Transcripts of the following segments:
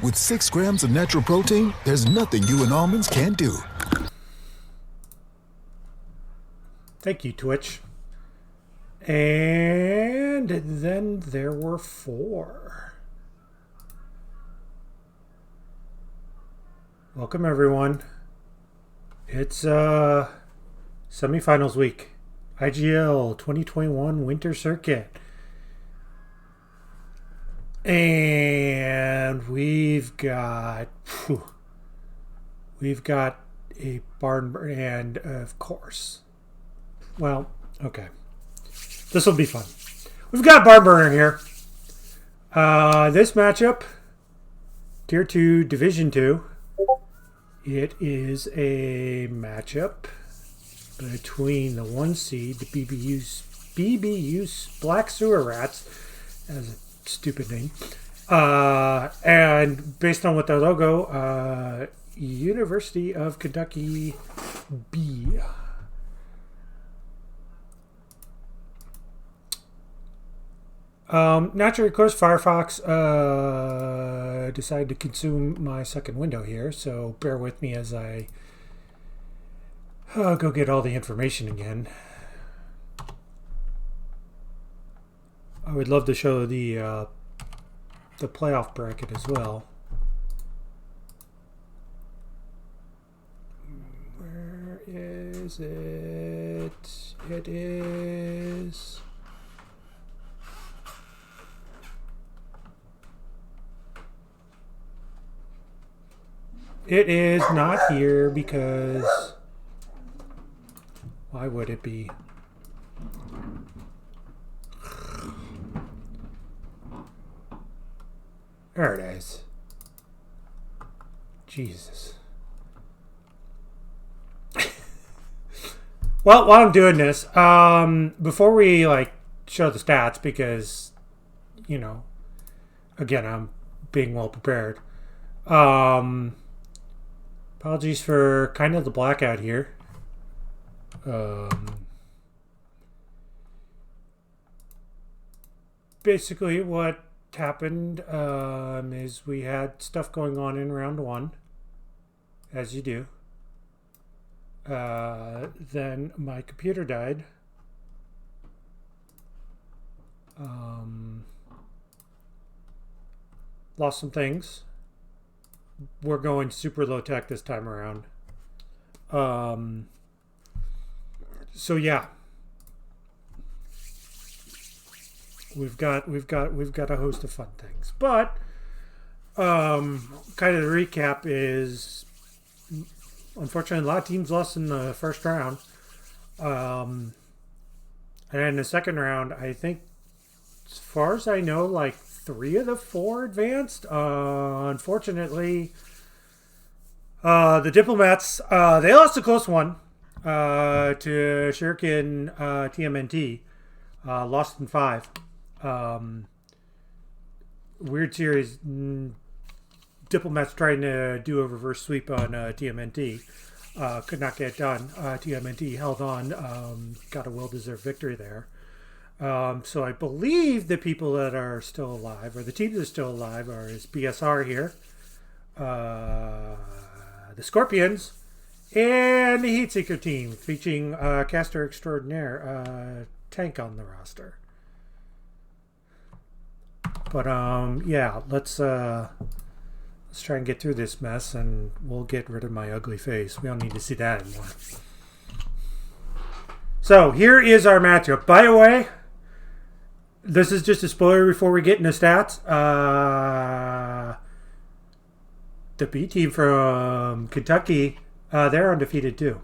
With 6 grams of natural protein, there's nothing you and almonds can't do. Thank you, Twitch. And then there were 4. Welcome, everyone. It's Semifinals week. IGL 2021 Winter Circuit. And we've got a barn burner, and of course, well, okay, this will be fun. We've got barn burner here. This matchup, Tier 2, Division 2. It is a matchup between the 1 seed, the BBU's Black Sewer Rats, as a stupid name, and based on what their logo, University of Kentucky B. Naturally, of course, Firefox decided to consume my second window here, so bear with me as I go get all the information again. I would love to show the playoff bracket as well. Where is it? It is... It is not here because... Why would it be? There it is. Jesus. Well, while I'm doing this, before we show the stats, because, you know, again, I'm being well prepared. Apologies for kind of the blackout here. Basically, what happened is we had stuff going on in round 1, as you do. Then my computer died. Lost some things. We're going super low tech this time around. So yeah. We've got a host of fun things, but kind of the recap is, unfortunately, a lot of teams lost in the first round, and in the second round, I think, as far as I know, 3 of the 4 advanced. Unfortunately, the Diplomats, they lost a close one to Shuriken TMNT, lost in 5. Weird series. Diplomats trying to do a reverse sweep on TMNT. Could not get it done. TMNT held on. Got a well-deserved victory there. So I believe the people that are still alive, or the teams that are still alive, is BSR here, the Scorpions, and the Heatseeker team, featuring Caster Extraordinaire, Tank on the roster. But yeah, let's try and get through this mess, and we'll get rid of my ugly face. We don't need to see that anymore. So here is our matchup. By the way, this is just a spoiler before we get into stats. The B team from Kentucky, they're undefeated too.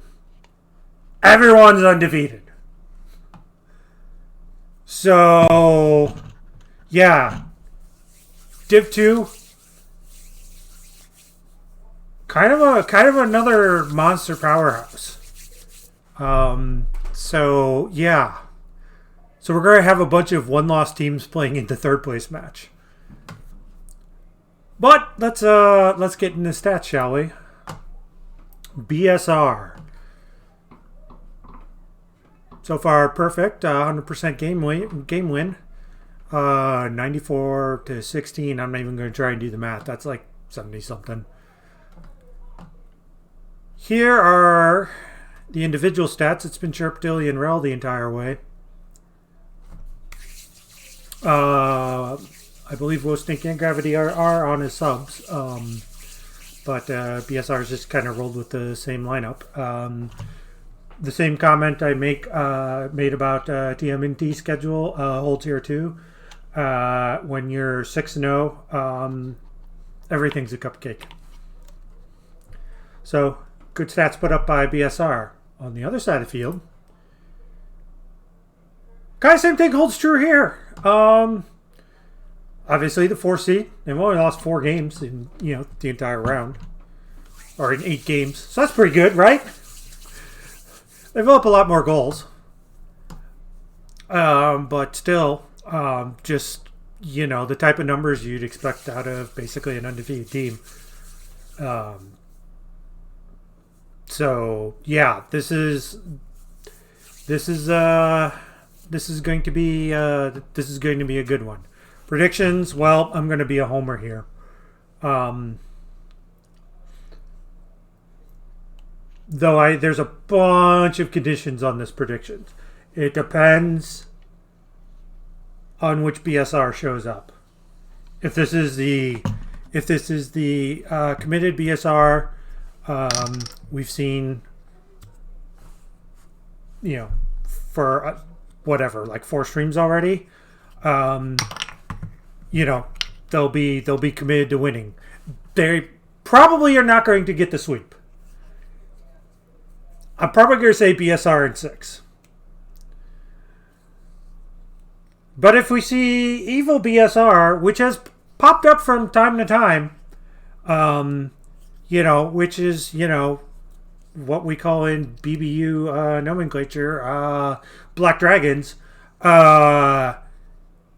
Everyone's undefeated. So yeah. Div 2, kind of another monster powerhouse. So yeah, so we're gonna have a bunch of 1-loss teams playing in the 3rd place match. But let's get into stats, shall we? BSR. So far, perfect. 100% game win. 94 to 16. I'm not even going to try and do the math. That's like 70-something. Here are the individual stats. It's been Sharp, Dilly, and Rel the entire way. I believe Wosnink and Gravity are on his subs. But BSR has just kind of rolled with the same lineup. The same comment I made about TMNT schedule holds here too. When you're 6-0, everything's a cupcake. So good stats put up by BSR. On the other side of the field, kind of same thing holds true here. Obviously, the 4 seed. They've only lost 4 games in the entire round, or in 8 games. So that's pretty good, right? They've put up a lot more goals, but still, just the type of numbers you'd expect out of basically an undefeated team. So yeah, this is going to be a good one. Predictions, well, I'm going to be a homer here. Though there's a bunch of conditions on this prediction. It depends on which BSR shows up. If this is the committed BSR, we've seen, for whatever, like 4 streams already. They'll be committed to winning. They probably are not going to get the sweep. I'm probably going to say BSR in 6. But if we see evil BSR, which has popped up from time to time, which is, what we call in BBU nomenclature, Black Dragons,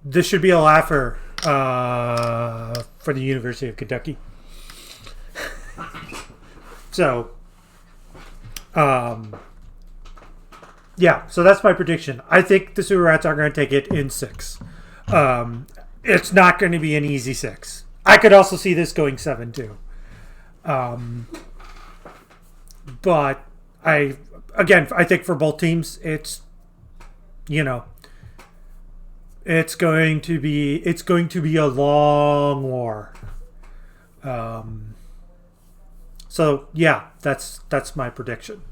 this should be a laugher for the University of Kentucky. So, so that's my prediction. I think the Sewer Rats are going to take it in 6. It's not going to be an easy 6. I could also see this going 7 too. But I think for both teams, it's going to be a long war. So yeah, that's my prediction.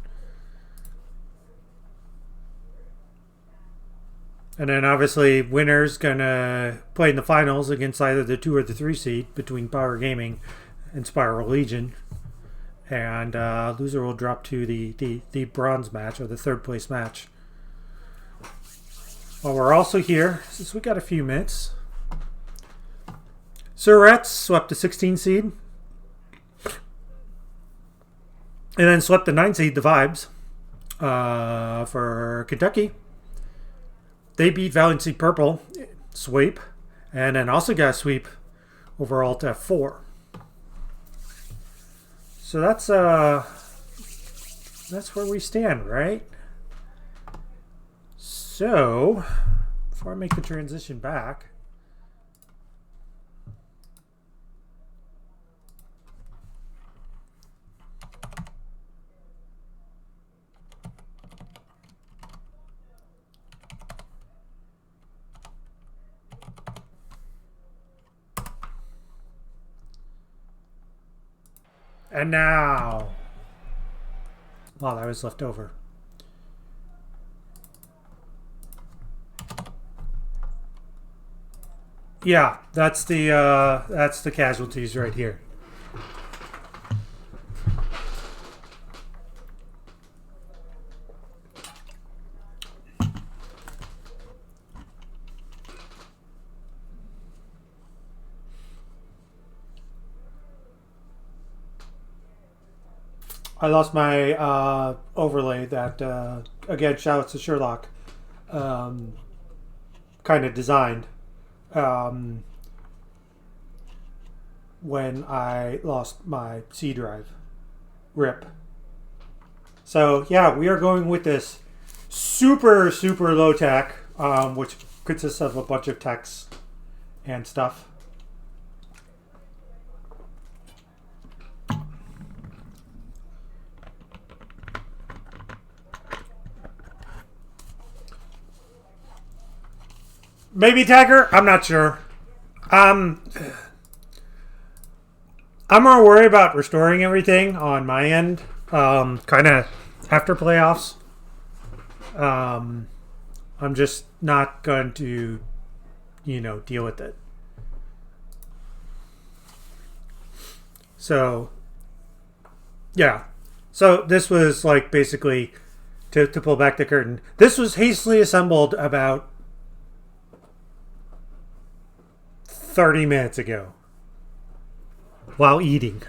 And then obviously winner's gonna play in the finals against either the 2 or the 3 seed between Power Gaming and Spiral Legion. And loser will drop to the bronze match, or the 3rd place match. Well, we're also here, since we got a few minutes. Surrettes swept the 16 seed. And then swept the 9 seed, the Vibes, for Kentucky. They beat Valiancy Purple, sweep, and then also got a sweep over Alt F4. So that's where we stand, right? So, before I make the transition back, and now, wow, that was left over. Yeah, that's the casualties right here. I lost my overlay that, again, shout out to Sherlock, kind of designed when I lost my C drive. RIP. So, yeah, we are going with this super, super low tech, which consists of a bunch of text and stuff. Maybe Tiger. I'm not sure. Um, I'm more worried about restoring everything on my end. Kind of after playoffs. Um, I'm just not going to, deal with it. So, yeah. So this was like basically to pull back the curtain. This was hastily assembled about 30 minutes ago while eating.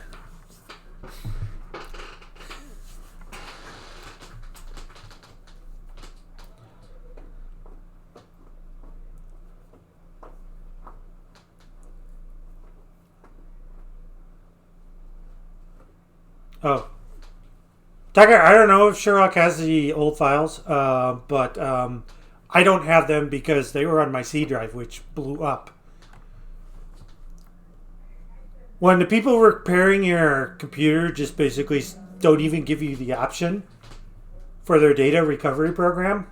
Oh, Tucker, I don't know if Sherlock has the old files, but I don't have them because they were on my C drive, which blew up. When the people repairing your computer just basically don't even give you the option for their data recovery program,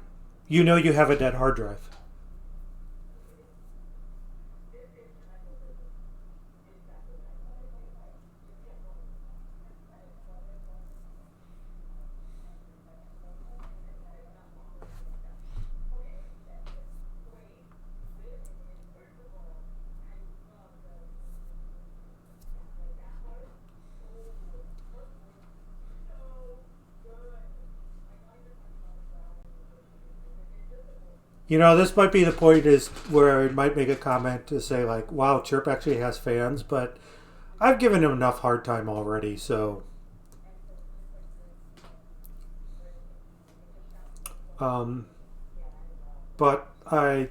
you know you have a dead hard drive. This might be the point is where I might make a comment to say like, "Wow, Chirp actually has fans," but I've given him enough hard time already. So, um, but I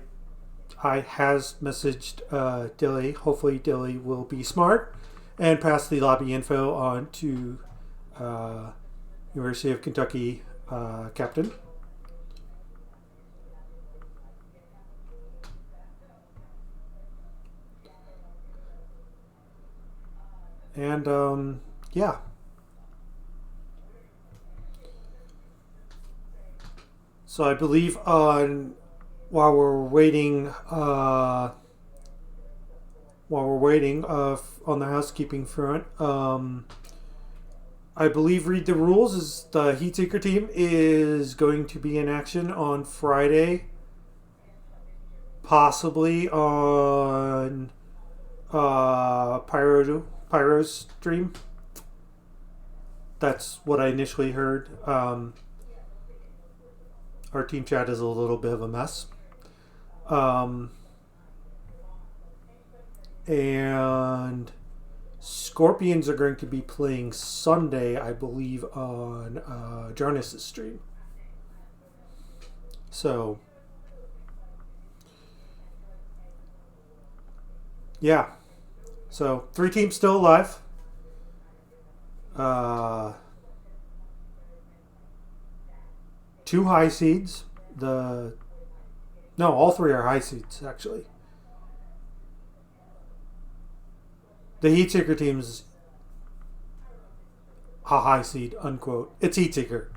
has messaged Dilly. Hopefully, Dilly will be smart and pass the lobby info on to uh, University of Kentucky captain. And yeah. So I believe on while we're waiting on the housekeeping front, I believe read the rules is the Heat Seeker team is going to be in action on Friday, possibly on Pyro's stream. That's what I initially heard. Our team chat is a little bit of a mess. And Scorpions are going to be playing Sunday, I believe, on Jonas' stream. So, yeah. So, 3 teams still alive. 2 high seeds. All 3 are high seeds, actually. The Heat Seeker team's a high seed, unquote. It's Heat Seeker.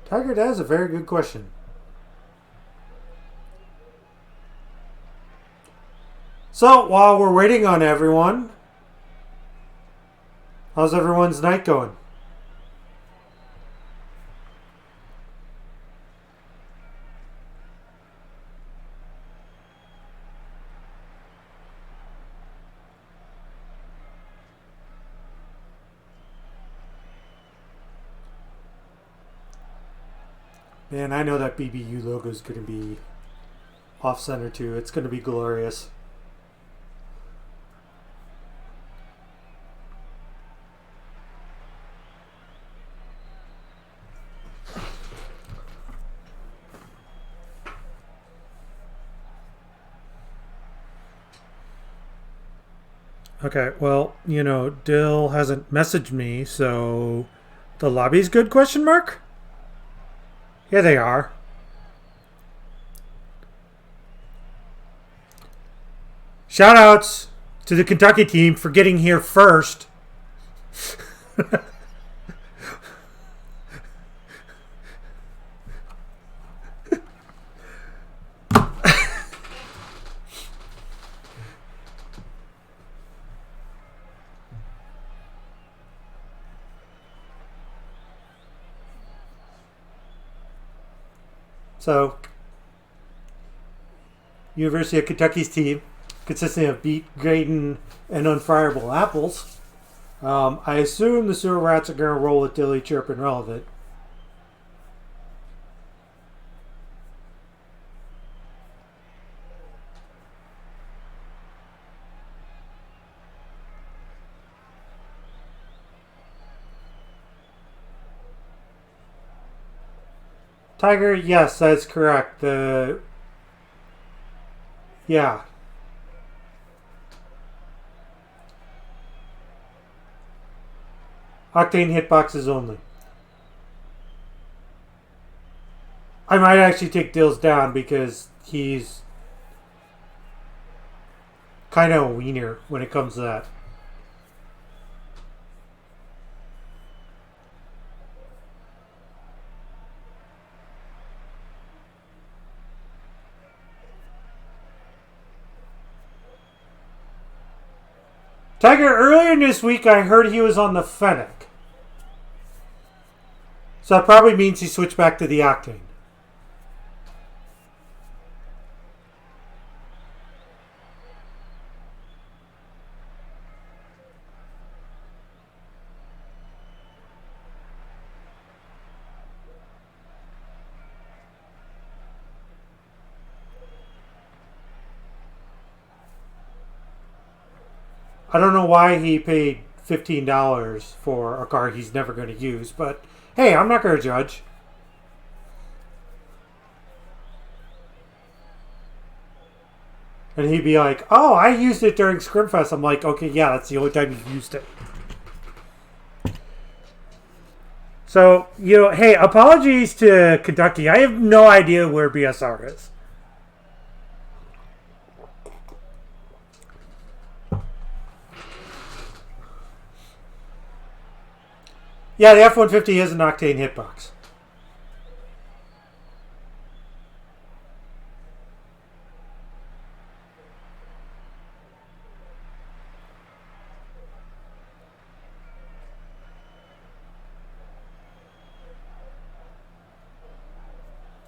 Tiger, that is a very good question. So, while we're waiting on everyone, how's everyone's night going? Man, I know that BBU logo is going to be off center too. It's going to be glorious. Okay, well, you know, Dill hasn't messaged me, so the lobby's good, question mark? Yeah, they are. Shoutouts to the Kentucky team for getting here first. So, University of Kentucky's team, consisting of beet, gratin, and unfireable apples. I assume the sewer rats are going to roll with Dilly, Chirp, and Relevant. Tiger, yes, that's correct. Yeah. Octane hitboxes only. I might actually take Dills down because he's kind of a wiener when it comes to that. Tiger, earlier this week I heard he was on the Fennec. So that probably means he switched back to the Octane. I don't know why he paid $15 for a car he's never going to use, but hey, I'm not going to judge. And he'd be like, oh, I used it during Scrimfest. I'm like, okay, yeah, that's the only time you've used it. So, you know, hey, apologies to Kentucky. I have no idea where BSR is. Yeah, the F-150 is an Octane hitbox.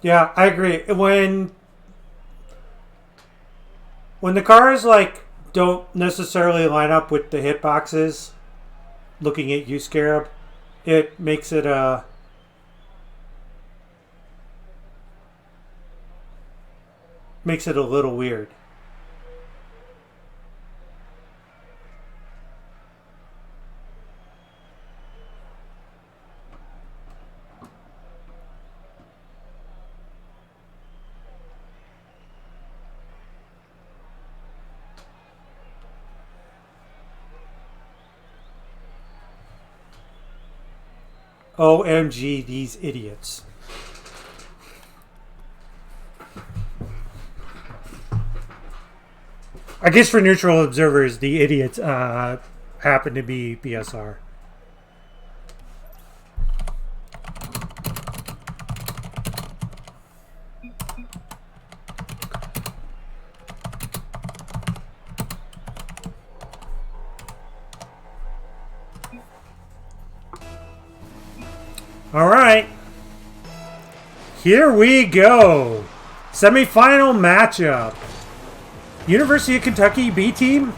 Yeah, I agree. When the cars like don't necessarily line up with the hitboxes, looking at you, Scarab, it makes it a little weird. OMG, these idiots. I guess for neutral observers, the idiots happen to be BSR. All right. Here we go. Semifinal matchup. University of Kentucky B team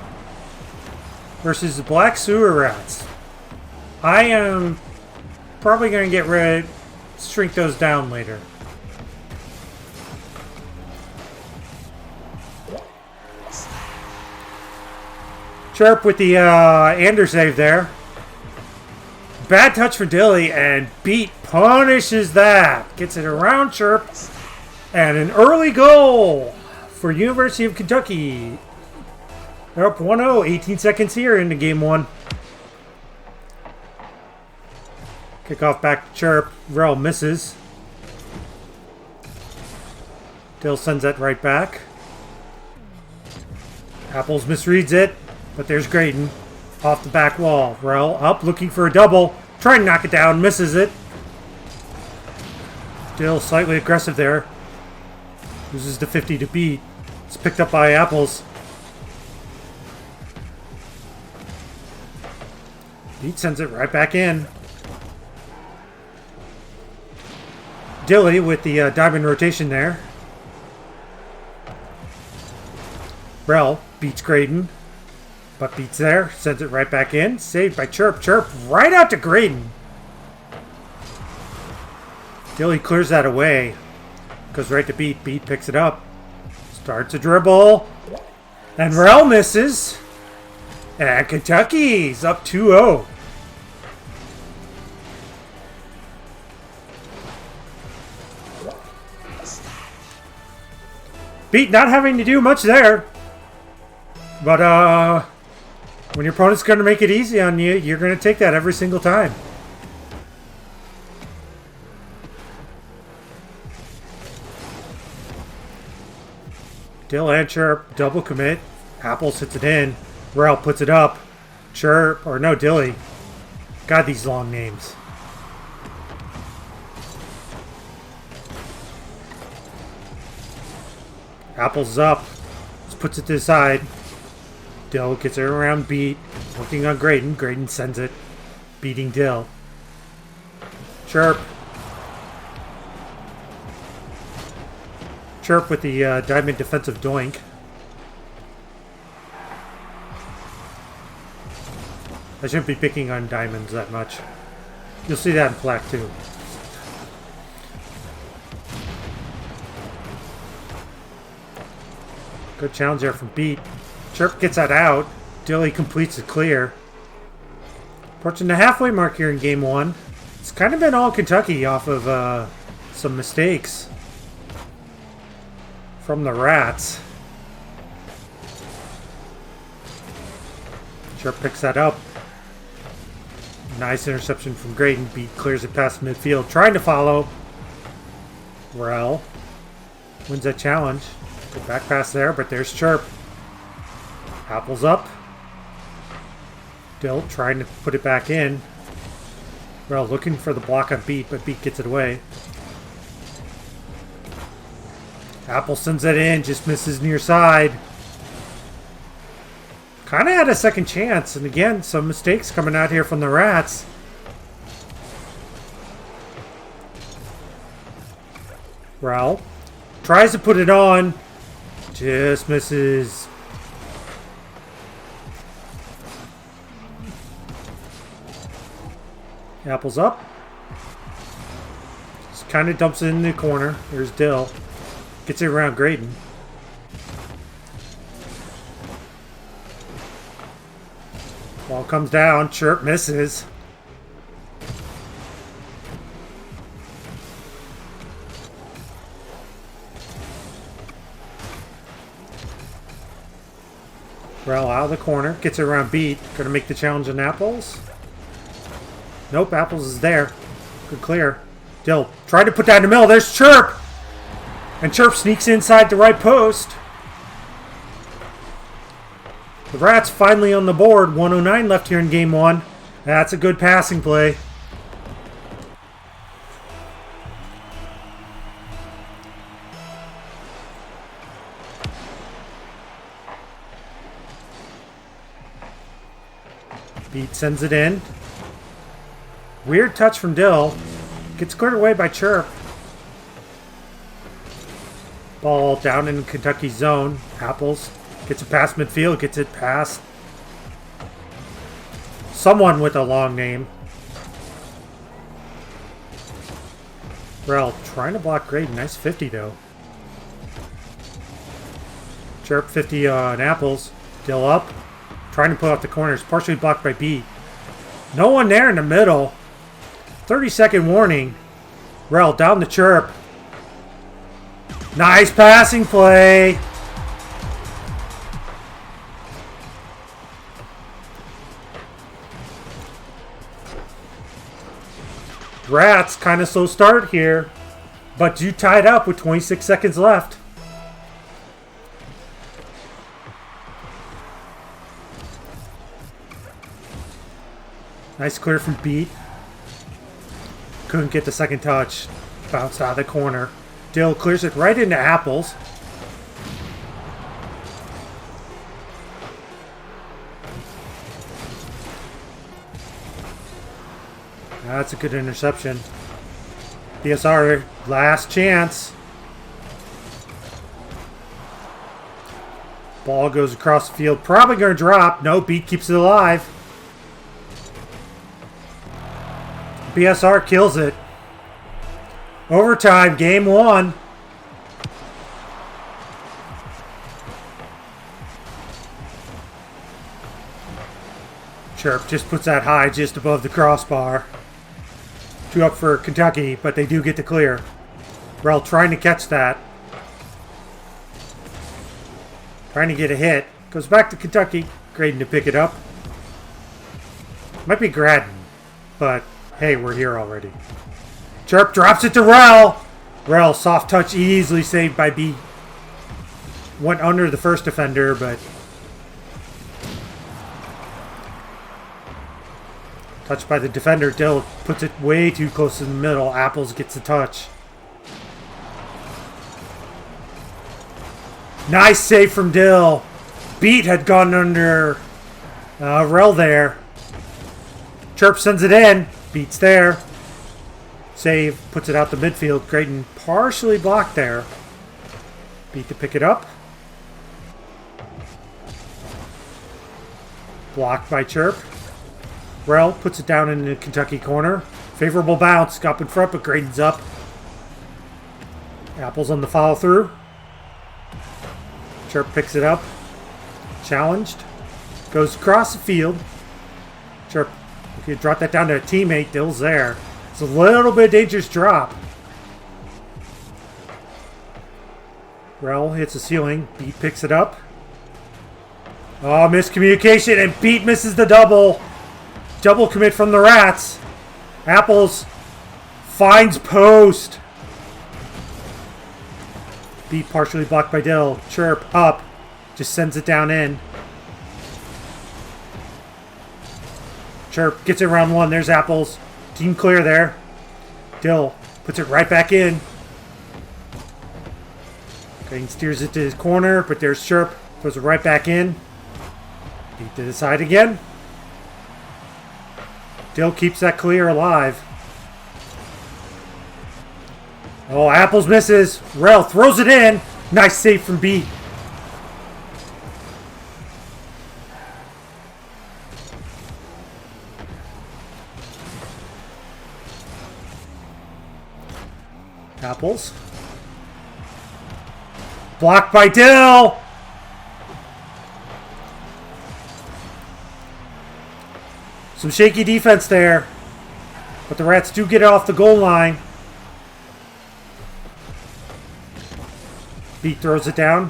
versus the Black Sewer Rats. I am probably going to shrink those down later. Chirp with the Ander save there. Bad touch for Dilly, and Beat punishes that. Gets it around Chirp. And an early goal for University of Kentucky. They're up 1-0, 18 seconds here into game one. Kickoff back to Chirp. Rel misses. Dill sends that right back. Apples misreads it, but there's Graydon. Off the back wall. Rel up, looking for a double. Trying to knock it down, misses it. Dill slightly aggressive there. Loses the 50 to beat. It's picked up by Apples. Beat sends it right back in. Dilly with the diamond rotation there. Rel beats Graydon, but beats there. Sends it right back in. Saved by Chirp. Chirp right out to Graydon. Dilly clears that away. Goes right to Beat. Beat picks it up. Starts a dribble. And Rel misses. And Kentucky's up 2-0. Beat not having to do much there. But when your opponent's going to make it easy on you, you're going to take that every single time. Dill and Chirp double commit. Apples hits it in. Rel puts it up. Chirp, or no, Dilly. God, these long names. Apples up. Just puts it to the side. Dill gets it around Beat. Working on Graydon. Graydon sends it. Beating Dill. Chirp. Chirp with the diamond defensive doink. I shouldn't be picking on diamonds that much. You'll see that in black too. Good challenge there from Beat. Chirp gets that out. Dilly completes the clear. Approaching the halfway mark here in game one. It's kind of been all Kentucky off of some mistakes from the Rats. Chirp picks that up. Nice interception from Graydon. Beat clears it past midfield. Trying to follow. Rel wins that challenge. Good back pass there, but there's Chirp. Apples up. Dill trying to put it back in. Rel looking for the block on Beat, but Beat gets it away. Apple sends it in, just misses near side. Kind of had a second chance, and again, some mistakes coming out here from the Rats. Rel tries to put it on, just misses. Apple's up. Just kind of dumps it in the corner. There's Dill. Gets it around Graydon. Ball comes down. Chirp misses. Rel out of the corner. Gets it around Beat. Gonna make the challenge on Apples. Nope, Apples is there. Good clear. Dill tried to put that in the middle. There's Chirp. And Chirp sneaks inside the right post. The Rats finally on the board. 109 left here in game one. That's a good passing play. Beat sends it in. Weird touch from Dill. Gets cleared away by Chirp. Ball down in Kentucky's zone. Apples gets it past midfield. Gets it past someone with a long name. Rel trying to block Graydon. Nice 50 though. Chirp 50 on Apples. Dill up. Trying to pull out the corners. Partially blocked by Beat. No one there in the middle. 30-second warning. Rel down to Chirp. Nice passing play. Rats, kind of slow start here, but do tie it up with 26 seconds left. Nice clear from Beat. Couldn't get the second touch. Bounced out of the corner. Dill clears it right into Apples. That's a good interception. BSR, last chance. Ball goes across the field. Probably going to drop. No, Beat keeps it alive. BSR kills it. Overtime, game 1. Chirp just puts that high just above the crossbar. 2 up for Kentucky, but they do get the clear. Rel trying to catch that. Trying to get a hit. Goes back to Kentucky. Graydon to pick it up. Might be Gradden, but hey, we're here already. Chirp drops it to Rel. Rel, soft touch, easily saved by B. Went under the first defender, but touched by the defender. Dill puts it way too close to the middle. Apples gets the touch. Nice save from Dill. Beat had gone under Rel there. Chirp sends it in. Beat's there. Save. Puts it out the midfield. Graydon partially blocked there. Beat to pick it up. Blocked by Chirp. Rel puts it down in the Kentucky corner. Favorable bounce. Up in front, but Graydon's up. Apples on the follow through. Chirp picks it up. Challenged. Goes across the field. Chirp. If you drop that down to a teammate, Dill's there. It's a little bit dangerous drop. Rel hits the ceiling. Beat picks it up. Oh, miscommunication, and Beat misses the double. Double commit from the Rats. Apples finds post. Beat partially blocked by Dill. Chirp up. Just sends it down in. Chirp gets it around 1. There's Apples. Team clear there. Dill puts it right back in. Graydon steers it to his corner, but there's Chirp. Throws it right back in. Beat to the side again. Dill keeps that clear alive. Oh, Apples misses. Rel throws it in. Nice save from B. Apples. Blocked by Dill. Some shaky defense there. But the Rats do get it off the goal line. Beat throws it down.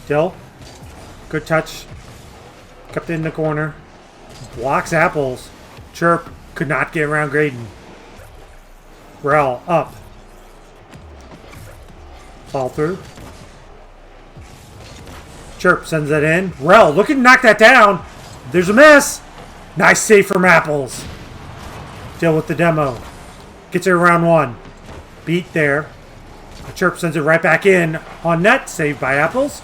Dill. Good touch. Kept it in the corner. Blocks Apples. Chirp could not get around Graydon. Rel up. Fall through. Chirp sends that in. Rel looking to knock that down. There's a miss. Nice save from Apples. Dill with the demo. Gets it around 1. Beat there. Chirp sends it right back in on net. Saved by Apples.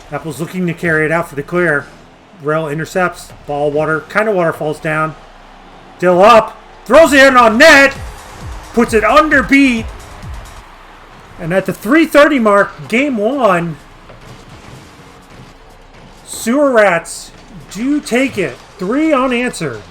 Apples looking to carry it out for the clear. Rel intercepts. Ball kind of water falls down. Dill up. Throws it in on net. Puts it under Beat. And at the 3:30 mark, game 1, Sewer Rats do take it. 3 unanswered.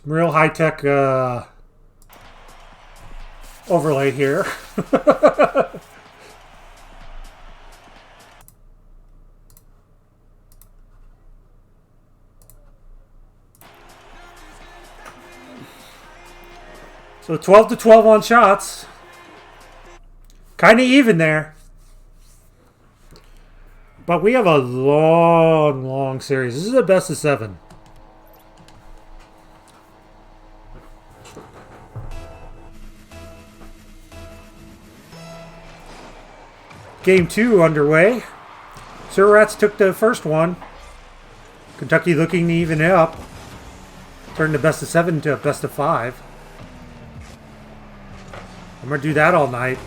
Some real high-tech overlay here. So 12-12 on shots. Kind of even there. But we have a long, long series. This is the best of 7. Game 2 underway. Sir Rats took the first one. Kentucky looking to even it up. Turn the best of 7 to a best of 5. I'm going to do that all night.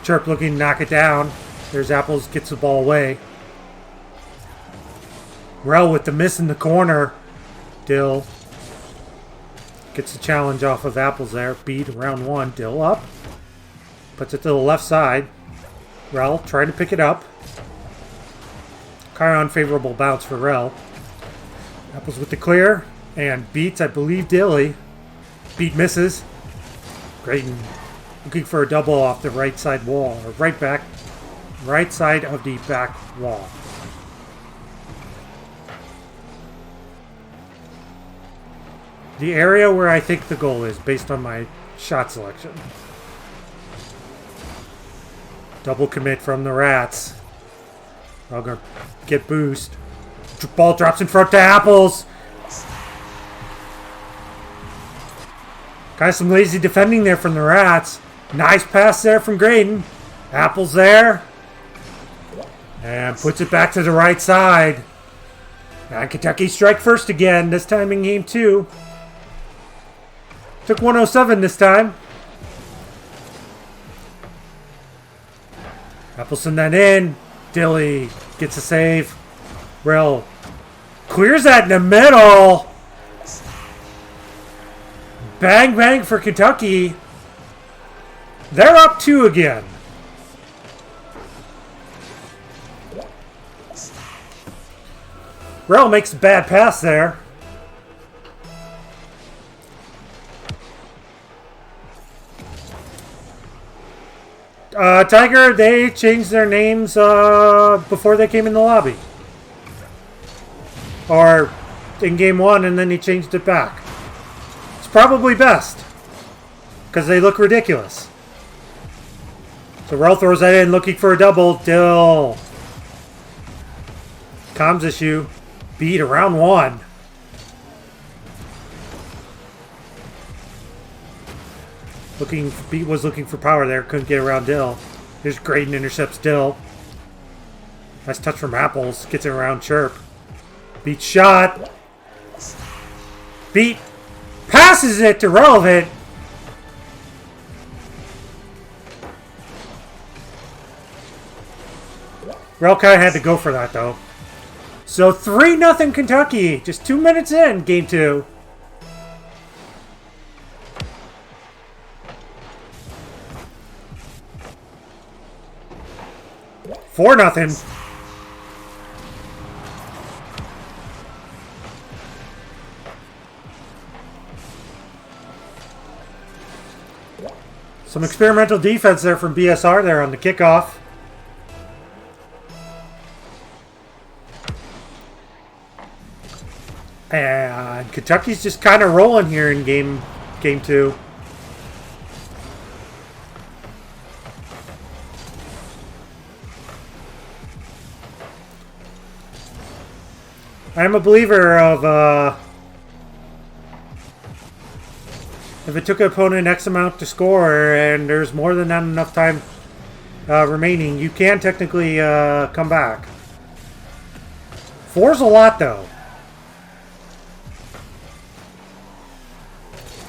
Chirp looking to knock it down. There's Apples, gets the ball away. Rel with the miss in the corner. Dill gets the challenge off of Apples there. Beat round 1. Dill up. Puts it to the left side. Rel trying to pick it up. Kind of unfavorable bounce for Rel. Apples with the clear. And beats, I believe, Dilly. Beat misses. Grayton looking for a double off the right side wall. Or right side of the back wall. The area where I think the goal is based on my shot selection. Double commit from the Rats. Rugger get boost. Ball drops in front to Apples. Got some lazy defending there from the Rats. Nice pass there from Graydon. Apples there. And puts it back to the right side. And Kentucky strike first again. This time in game 2. Took 107 this time. Apples send that in. Dilly gets a save. Rel clears that in the middle. Bang, bang for Kentucky. They're up 2 again. Rel makes a bad pass there. Tiger, they changed their names before they came in the lobby. Or in game 1, and then he changed it back. It's probably best. Because they look ridiculous. So Rel throws that in, looking for a double. Dill. Comms issue. Beat around 1. Beat was looking for power there. Couldn't get around Dill. Here's Graydon intercepts Dill. Nice touch from Apples. Gets it around Chirp. Beat shot. Beat passes it to Relevant. Rel kind of had to go for that though. So 3-0 Kentucky. Just 2 minutes in game 2. Four nothing. Some experimental defense there from BSR there on the kickoff. And Kentucky's just kind of rolling here in game 2. I'm a believer of if it took an opponent X amount to score and there's more than that enough time remaining, you can technically come back. 4's a lot though.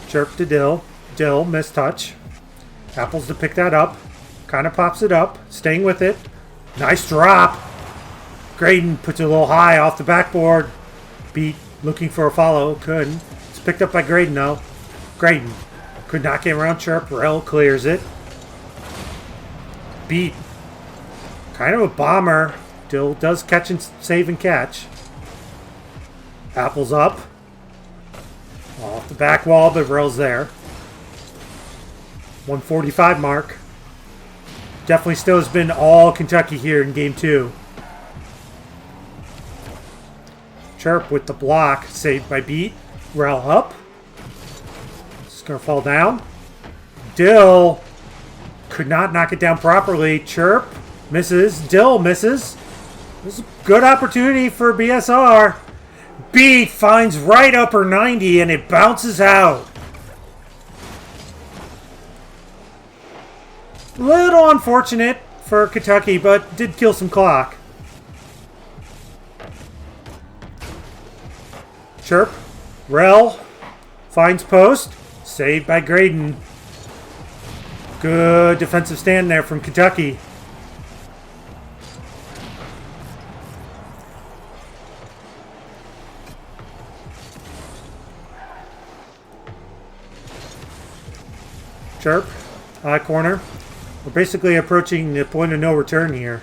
Chirp to Dill. Dill, missed touch. Apples to pick that up. Kind of pops it up. Staying with it. Nice drop. Graydon puts it a little high off the backboard. Beat looking for a follow. Couldn't. It's picked up by Graydon though. Graydon could not get around Chirp. Rel clears it. Beat. Kind of a bomber. Dill does catch and save and catch. Apples up. Off the back wall, but Rel's there. 145 mark. Definitely still has been all Kentucky here in game 2. Chirp with the block. Saved by Beat. Rel up. Gonna fall down. Dill could not knock it down properly. Chirp misses. Dill misses. This is a good opportunity for BSR. Beat finds right upper 90 and it bounces out. Little unfortunate for Kentucky, but did kill some clock. Chirp. Rel finds post. Saved by Graydon. Good defensive stand there from Kentucky. Chirp. High corner. We're basically approaching the point of no return here.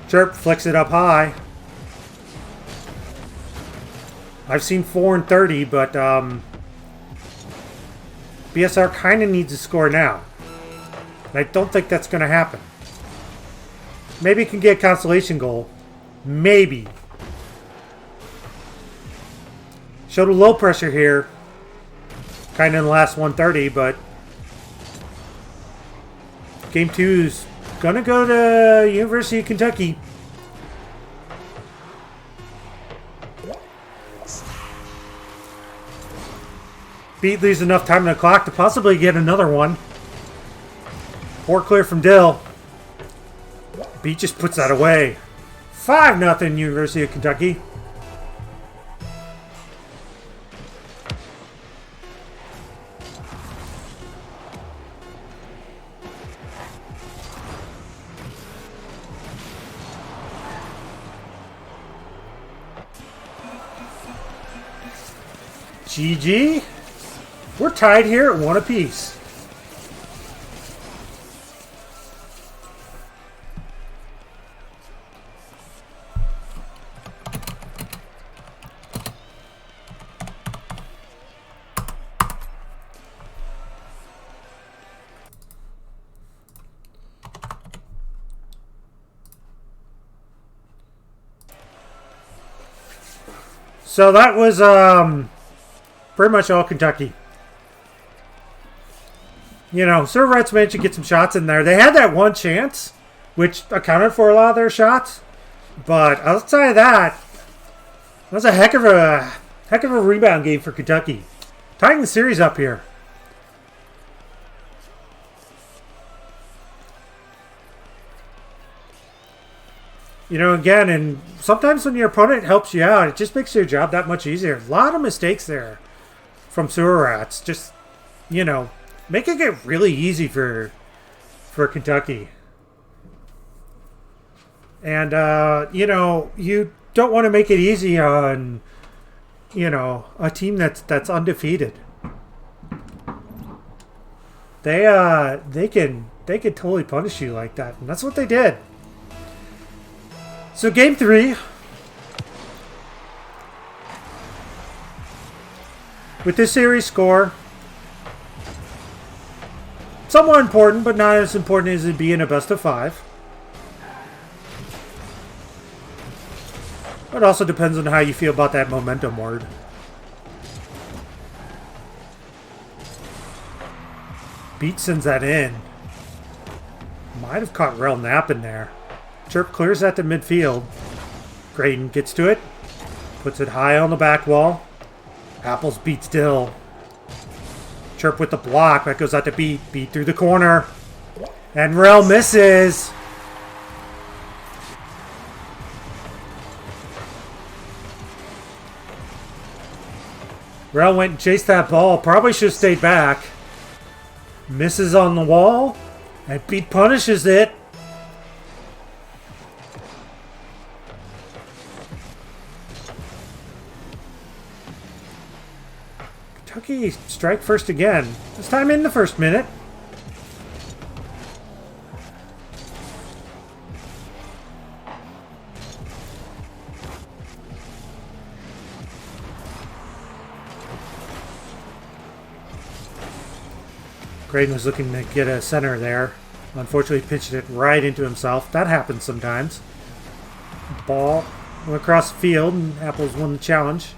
Chirp flicks it up high. I've seen 4 and 30, but BSR kind of needs to score now. And I don't think that's going to happen. Maybe it can get a consolation goal. Maybe. Showed a low pressure here. Kind of in the last 130, but Game 2's going to go to University of Kentucky. Beat leaves enough time on the clock to possibly get another one. Poor clear from Dill. Beat just puts that away. 5-0 University of Kentucky. GG. We're tied here at 1 apiece. So that was pretty much all Kentucky. You know, Servettes managed to get some shots in there. They had that one chance, which accounted for a lot of their shots. But outside of that, that was a heck of a rebound game for Kentucky. Tying the series up here. You know, again, and sometimes when your opponent helps you out, it just makes your job that much easier. A lot of mistakes there from Sewer Rats. Just, you know, making it really easy for Kentucky. And, you know, you don't want to make it easy on, you know, a team that's undefeated. They can totally punish you like that. And that's what they did. So game 3. With this series score, somewhat important, but not as important as it being a best of 5. It also depends on how you feel about that momentum word. Beat sends that in. Might have caught Rel napping there. Chirp clears that to midfield. Graydon gets to it. Puts it high on the back wall. Apples beats Dill. Chirp with the block. That goes out to Beat. Beat through the corner. And Rel misses. Rel went and chased that ball. Probably should have stayed back. Misses on the wall. And Beat punishes it. Kentucky strike first again. This time in the first minute. Graydon was looking to get a center there. Unfortunately, pitched it right into himself. That happens sometimes. Ball went across the field, and Apples won the challenge.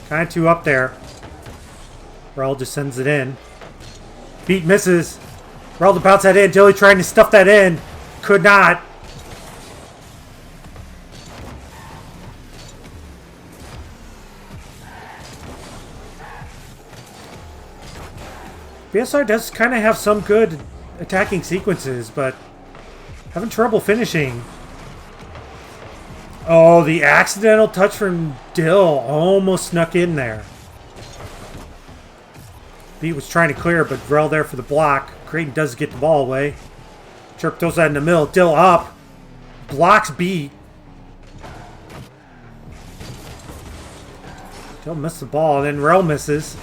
Kind of two up there. Rel just sends it in. Beat misses. Rel to bounce that in. Dilly trying to stuff that in. Could not. BSR does kind of have some good attacking sequences, but having trouble finishing. Oh, the accidental touch from Dill almost snuck in there. Beat was trying to clear, but Rel there for the block. Creighton does get the ball away. Chirp throws that in the middle. Dill up. Blocks Beat. Dill missed the ball, and then Rel misses.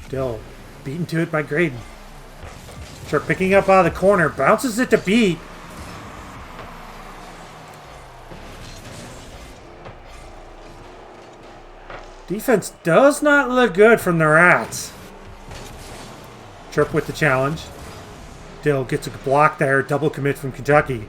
Dill beaten to it by Graydon. Chirp picking up out of the corner. Bounces it to Beat. Defense does not look good from the Rats. Chirp with the challenge. Dill gets a block there. Double commit from Kentucky.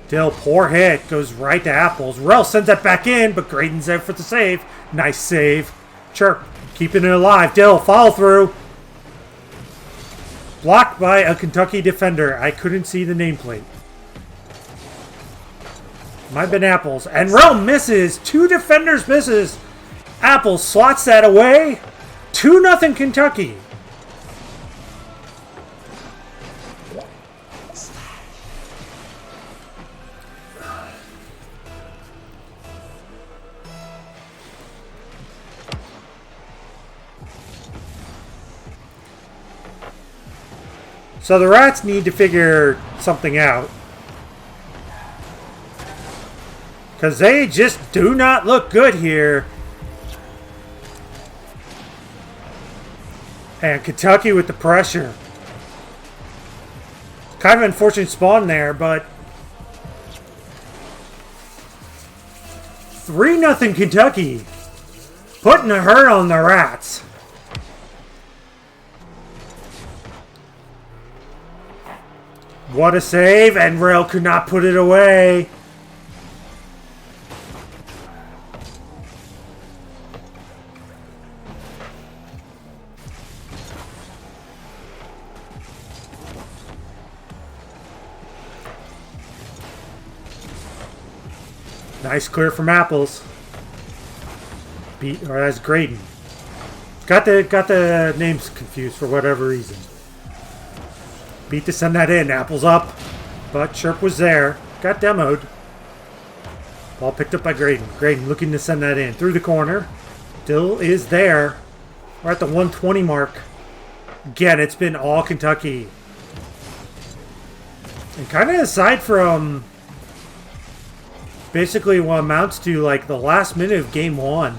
Dill, poor hit. Goes right to Apples. Rel sends that back in, but Graydon's there for the save. Nice save. Chirp keeping it alive. Dill, follow through. Blocked by a Kentucky defender. I couldn't see the nameplate. Might have been Apples. And Rel misses. 2 defenders misses. Apples slots that away. 2-0 Kentucky. So the Rats need to figure something out. Because they just do not look good here. And Kentucky with the pressure. Kind of unfortunate spawn there, but 3-0 Kentucky. Putting a hurt on the Rats. What a save, and Rel could not put it away. Nice clear from Apples. Or that's Graydon. Got the names confused for whatever reason. Beat to send that in. Apples up. But Chirp was there. Got demoed. Ball picked up by Graydon. Graydon looking to send that in. Through the corner. Dill is there. We're at the 120 mark. Again, it's been all Kentucky. And kind of aside from basically what amounts to like the last minute of game 1.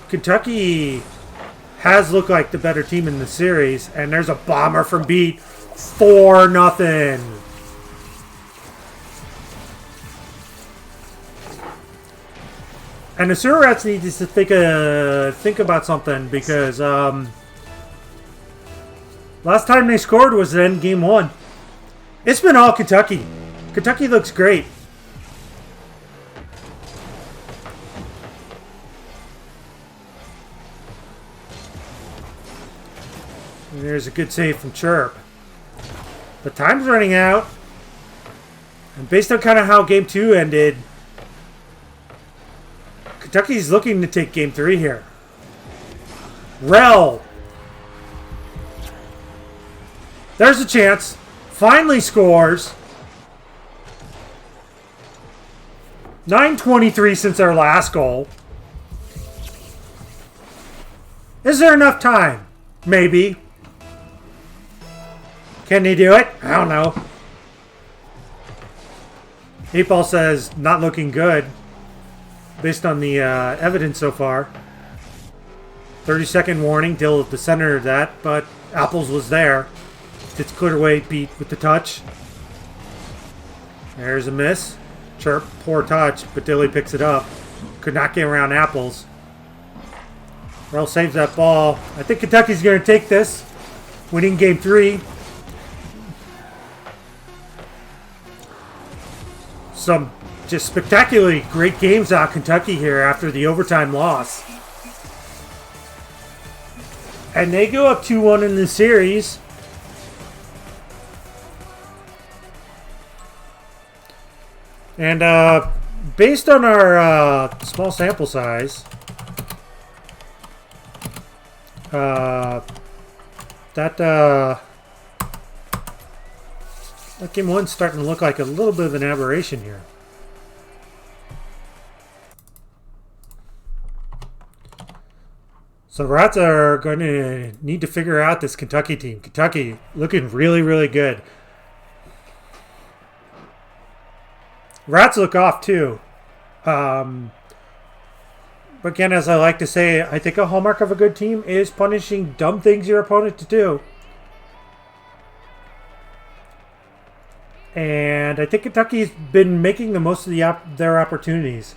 Kentucky has looked like the better team in the series, and there's a bomber from Beat. 4-0. And the Sewer Rats need to think about something, because last time they scored was in game 1. It's been all Kentucky. Kentucky looks great. There's a good save from Chirp. But time's running out. And based on kind of how Game 2 ended, Kentucky's looking to take Game 3 here. Rel. There's a chance. Finally scores. 9:23 since our last goal. Is there enough time? Maybe. Can they do it? I don't know. 8-Ball says not looking good based on the evidence so far. 30-second warning. Dill at the center of that, but Apples was there. It's cleared away. Beat with the touch. There's a miss. Chirp, poor touch, but Dilly picks it up. Could not get around Apples. Rel saves that ball. I think Kentucky's going to take this, winning Game 3. Some just spectacularly great games out of Kentucky here after the overtime loss. And they go up 2-1 in the series. And based on our small sample size, that game one's starting to look like a little bit of an aberration here. So Rats are going to need to figure out this Kentucky team. Kentucky looking really, really good. Rats look off too. But again, as I like to say, I think a hallmark of a good team is punishing dumb things your opponent to do. And I think Kentucky's been making the most of their opportunities.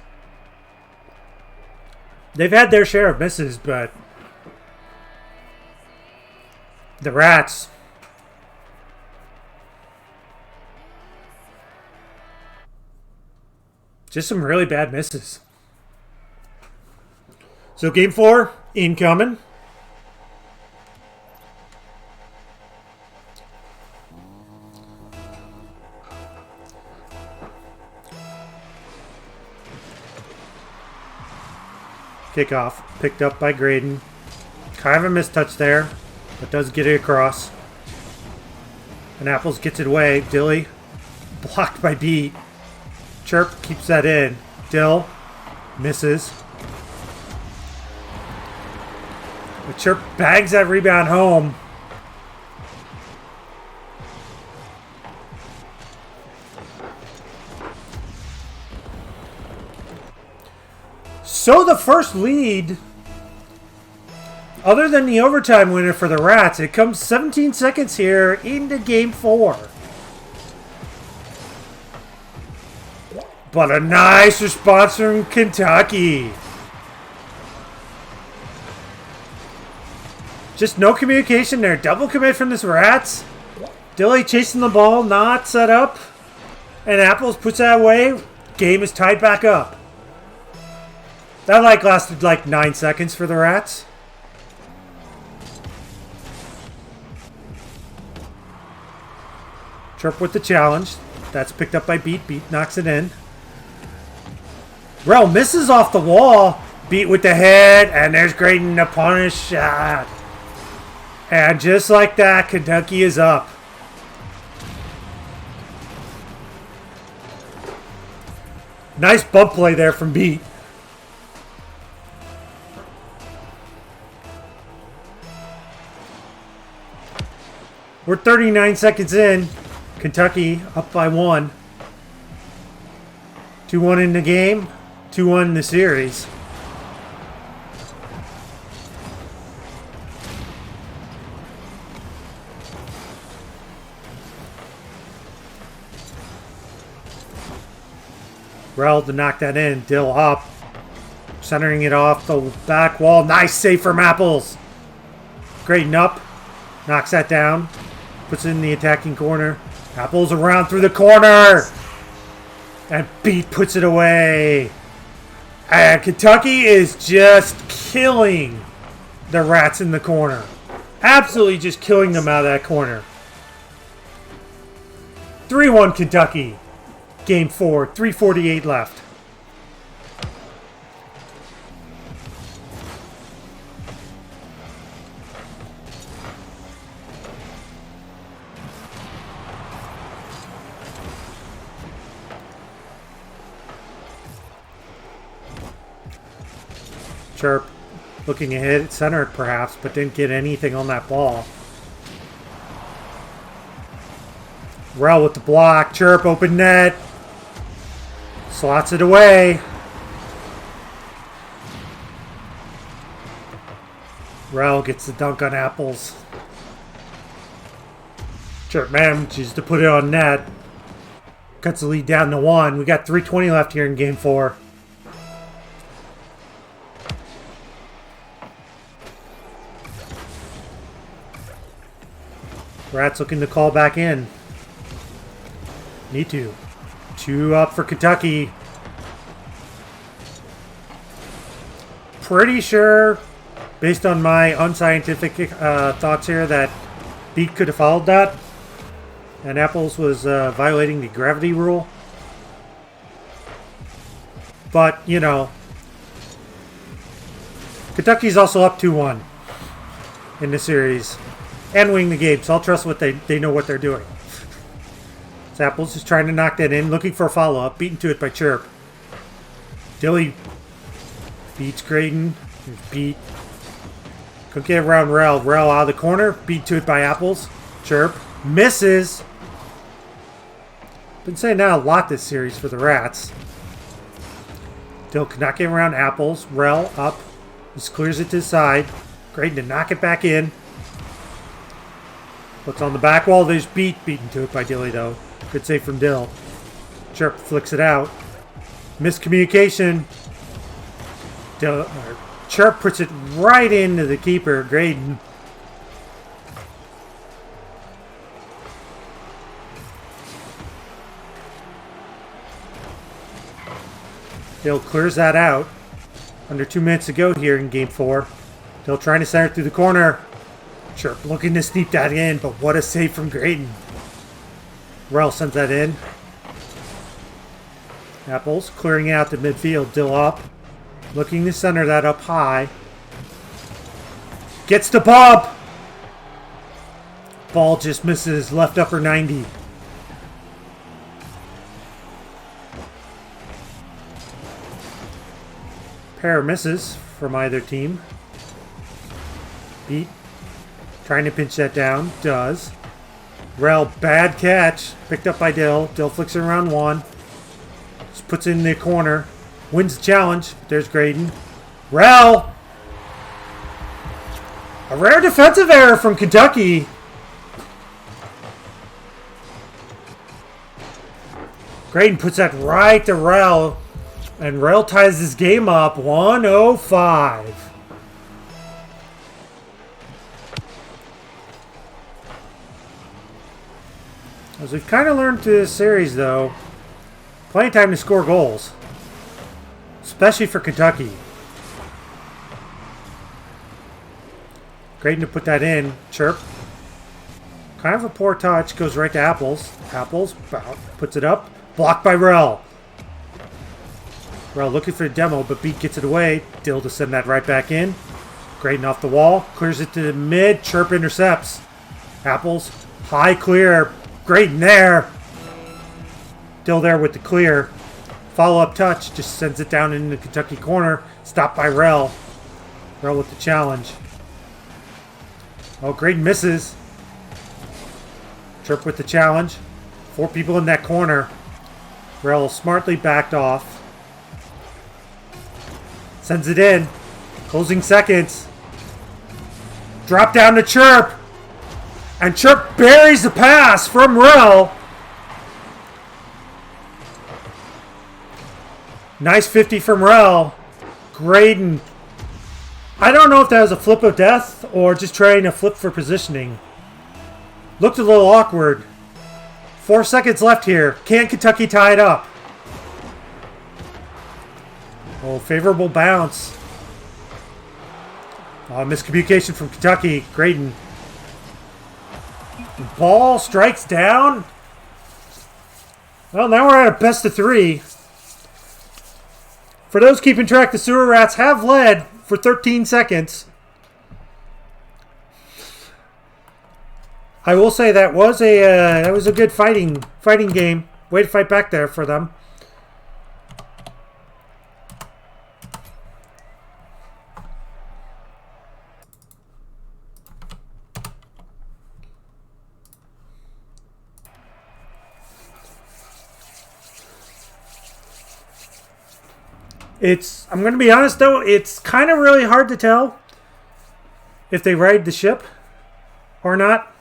They've had their share of misses, but the Rats, just some really bad misses. So game 4, incoming. Kickoff, picked up by Graydon. Kind of a mistouch there, but does get it across. And Apples gets it away. Dilly, blocked by Beat. Chirp keeps that in. Dill misses. But Chirp bags that rebound home. So the first lead, other than the overtime winner for the Rats, it comes 17 seconds here into game 4. But a nice response from Kentucky. Just no communication there. Double commit from this Rats. Dilly chasing the ball, not set up. And Apples puts that away. Game is tied back up. That lasted 9 seconds for the Rats. Chirp with the challenge. That's picked up by Beat. Beat knocks it in. Rel misses off the wall. Beat with the head. And there's Graydon to punish shot. And just like that, Kentucky is up. Nice bump play there from Beat. We're 39 seconds in. Kentucky up by 1. 2-1 in the game. 2-1 in the series. Rel to knock that in. Dill up. Centering it off the back wall. Nice save from Apples. Graydon up. Knocks that down. Puts it in the attacking corner. Apples around through the corner. And Beat puts it away. And Kentucky is just killing the Rats in the corner. Absolutely just killing them out of that corner. 3-1 Kentucky. Game 4. 3:48 left. Chirp looking ahead at center perhaps, but didn't get anything on that ball. Rel with the block. Chirp, open net. Slots it away. Rel gets the dunk on Apples. Chirp manages to put it on net. Cuts the lead down to 1. We got 3:20 left here in game 4. Rats looking to call back in. Need to. 2 up for Kentucky. pretty sure, based on my unscientific thoughts here, that Beat could have followed that. And Apples was violating the gravity rule. But, you know, Kentucky's also up 2-1 in the series. And winning the game, so I'll trust what they know what they're doing. So Apples is trying to knock that in, looking for a follow-up, beaten to it by Chirp. Dilly beats Graydon. Here's Beat. Couldn't get around Rel. Rel out of the corner, beat to it by Apples. Chirp misses. Been saying that a lot this series for the Rats. Dill could not get around Apples. Rel up. Just clears it to the side. Graydon to knock it back in. Puts on the back wall. There's beaten to it by Dilly though. Good save from Dill. Chirp flicks it out. Miscommunication. Chirp puts it right into the keeper, Graydon. Dill clears that out. Under 2 minutes to go here in Game 4. Dill trying to center it through the corner. Chirp looking to sneak that in, but what a save from Graydon. Rel sends that in. Apples clearing out the midfield. Dill up. Looking to center that up high. Gets to Bob. Ball just misses left upper 90. Pair misses from either team. Beat. Trying to pinch that down. Does. Rel, bad catch. Picked up by Dill. Dill flicks it around one. Just puts it in the corner. Wins the challenge. There's Graydon. Rel! A rare defensive error from Kentucky. Graydon puts that right to Rel. And Rel ties this game up 105. As we've kind of learned through this series, though, plenty of time to score goals. Especially for Kentucky. Graydon to put that in. Chirp. Kind of a poor touch. Goes right to Apples. Apples puts it up. Blocked by Rel. Rel looking for a demo, but Beat gets it away. Dill to send that right back in. Graydon off the wall. Clears it to the mid. Chirp intercepts. Apples. High clear. Graydon there. Dill there with the clear. Follow-up touch. Just sends it down in the Kentucky corner. Stopped by Rel. Rel with the challenge. Oh, Graydon misses. Chirp with the challenge. 4 people in that corner. Rel smartly backed off. Sends it in. Closing seconds. Drop down to Chirp. And Chirp buries the pass from Rel. Nice 50 from Rel. Graydon. I don't know if that was a flip of death or just trying to flip for positioning. Looked a little awkward. 4 seconds left here. Can Kentucky tie it up? Oh, favorable bounce. Miscommunication from Kentucky. Graydon. Ball strikes down. Well, now we're at a best of 3. For those keeping track, the Sewer Rats have led for 13 seconds. I will say that was a good fighting game. Way to fight back there for them. I'm going to be honest though, it's kind of really hard to tell if they ride the ship or not.